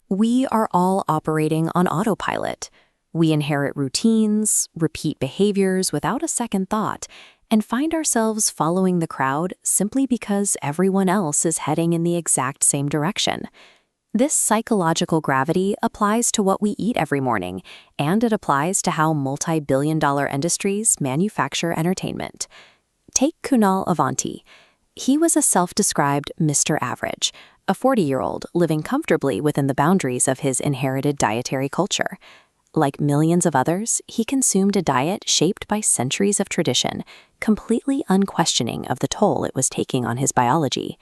We are all operating on autopilot. We inherit routines, repeat behaviors without a second thought, and find ourselves following the crowd simply because everyone else is heading in the exact same direction. This psychological gravity applies to what we eat every morning, and it applies to how multi-billion-dollar industries manufacture entertainment. Take Kunal Avanti. He was a self-described Mr. Average, a 40-year-old living comfortably within the boundaries of his inherited dietary culture. Like millions of others, he consumed a diet shaped by centuries of tradition, completely unquestioning of the toll it was taking on his biology.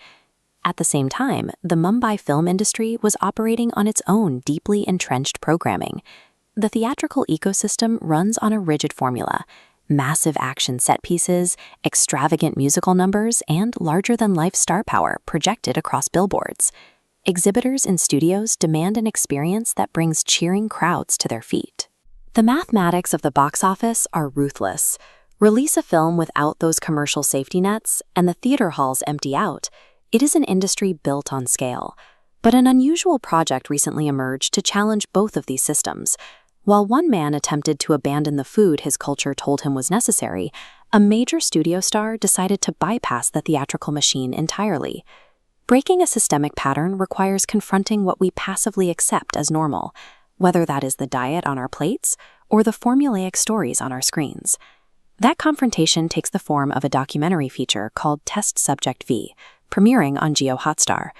At the same time, the Mumbai film industry was operating on its own deeply entrenched programming. The theatrical ecosystem runs on a rigid formula: massive action set pieces, extravagant musical numbers, and larger-than-life star power projected across billboards. Exhibitors in studios demand an experience that brings cheering crowds to their feet. The mathematics of the box office are ruthless. Release a film without those commercial safety nets, and the theater halls empty out. It is an industry built on scale. But an unusual project recently emerged to challenge both of these systems. While one man attempted to abandon the food his culture told him was necessary, a major studio star decided to bypass the theatrical machine entirely. Breaking a systemic pattern requires confronting what we passively accept as normal, whether that is the diet on our plates or the formulaic stories on our screens. That confrontation takes the form of a documentary feature called Test Subject V, premiering on Jio Hotstar.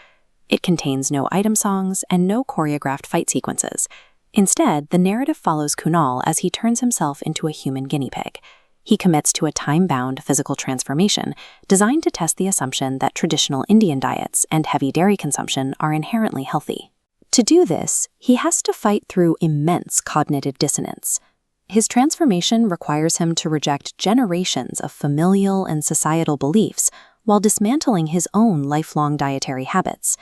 It contains no item songs and no choreographed fight sequences. Instead, the narrative follows Kunal as he turns himself into a human guinea pig. He commits to a time-bound physical transformation designed to test the assumption that traditional Indian diets and heavy dairy consumption are inherently healthy. To do this, he has to fight through immense cognitive dissonance. His transformation requires him to reject generations of familial and societal beliefs while dismantling his own lifelong dietary habits,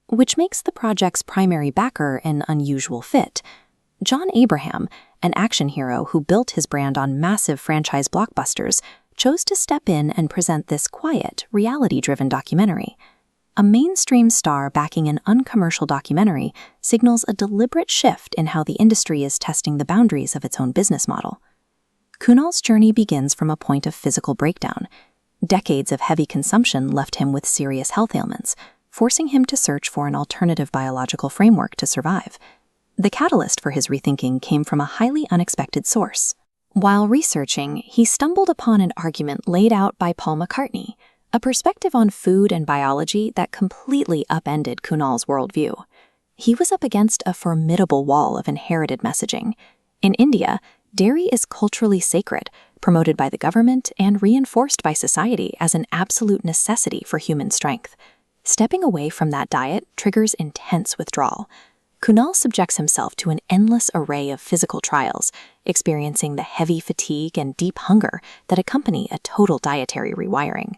which makes the project's primary backer an unusual fit. John Abraham, an action hero who built his brand on massive franchise blockbusters, chose to step in and present this quiet, reality-driven documentary. A mainstream star backing an uncommercial documentary signals a deliberate shift in how the industry is testing the boundaries of its own business model. Kunal's journey begins from a point of physical breakdown. Decades of heavy consumption left him with serious health ailments, forcing him to search for an alternative biological framework to survive. The catalyst for his rethinking came from a highly unexpected source. While researching, he stumbled upon an argument laid out by Paul McCartney, a perspective on food and biology that completely upended Kunal's worldview. He was up against a formidable wall of inherited messaging. In India, dairy is culturally sacred, promoted by the government and reinforced by society as an absolute necessity for human strength. Stepping away from that diet triggers intense withdrawal. Kunal subjects himself to an endless array of physical trials, experiencing the heavy fatigue and deep hunger that accompany a total dietary rewiring.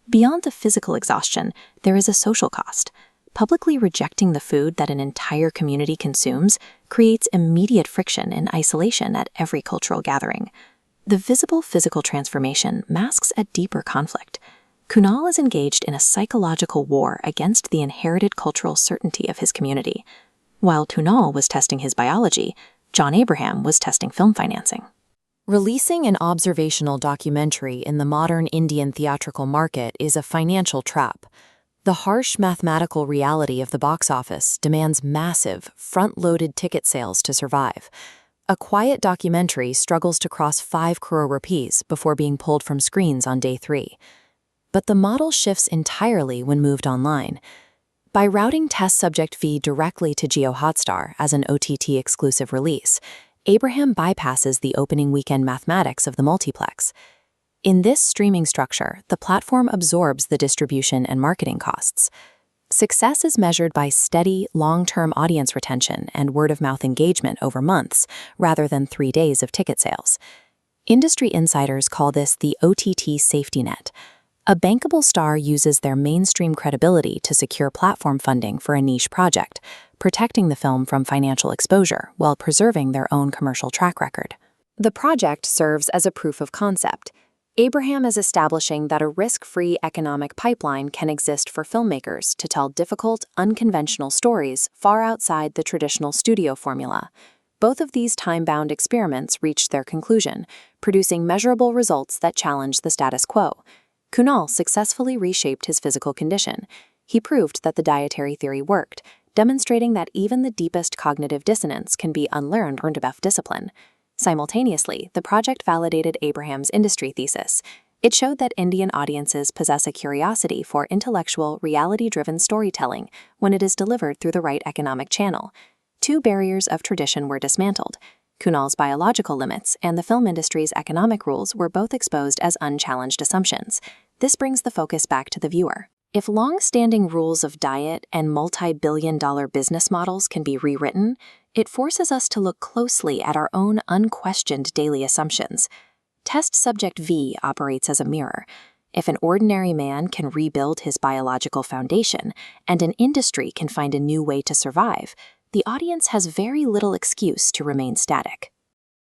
Beyond the physical exhaustion, there is a social cost. Publicly rejecting the food that an entire community consumes creates immediate friction and isolation at every cultural gathering. The visible physical transformation masks a deeper conflict. Kunal is engaged in a psychological war against the inherited cultural certainty of his community. While Kunal was testing his biology, John Abraham was testing film financing. Releasing an observational documentary in the modern Indian theatrical market is a financial trap. The harsh mathematical reality of the box office demands massive, front-loaded ticket sales to survive. A quiet documentary struggles to cross 5 crore rupees before being pulled from screens on day 3. But the model shifts entirely when moved online. By routing test subject V directly to Jio Hotstar as an OTT-exclusive release, Abraham bypasses the opening weekend mathematics of the multiplex. In this streaming structure, the platform absorbs the distribution and marketing costs. Success is measured by steady, long-term audience retention and word-of-mouth engagement over months, rather than 3 days of ticket sales. Industry insiders call this the OTT safety net. A bankable star uses their mainstream credibility to secure platform funding for a niche project, protecting the film from financial exposure while preserving their own commercial track record. The project serves as a proof of concept. Abraham is establishing that a risk-free economic pipeline can exist for filmmakers to tell difficult, unconventional stories far outside the traditional studio formula. Both of these time-bound experiments reached their conclusion, producing measurable results that challenge the status quo. Kunal successfully reshaped his physical condition. He proved that the dietary theory worked, demonstrating that even the deepest cognitive dissonance can be unlearned through discipline. Simultaneously, the project validated Abraham's industry thesis. It showed that Indian audiences possess a curiosity for intellectual, reality-driven storytelling when it is delivered through the right economic channel. Two barriers of tradition were dismantled. Kunal's biological limits and the film industry's economic rules were both exposed as unchallenged assumptions. This brings the focus back to the viewer. If long-standing rules of diet and multi-billion-dollar business models can be rewritten, it forces us to look closely at our own unquestioned daily assumptions. Test subject V operates as a mirror. If an ordinary man can rebuild his biological foundation and an industry can find a new way to survive, the audience has very little excuse to remain static.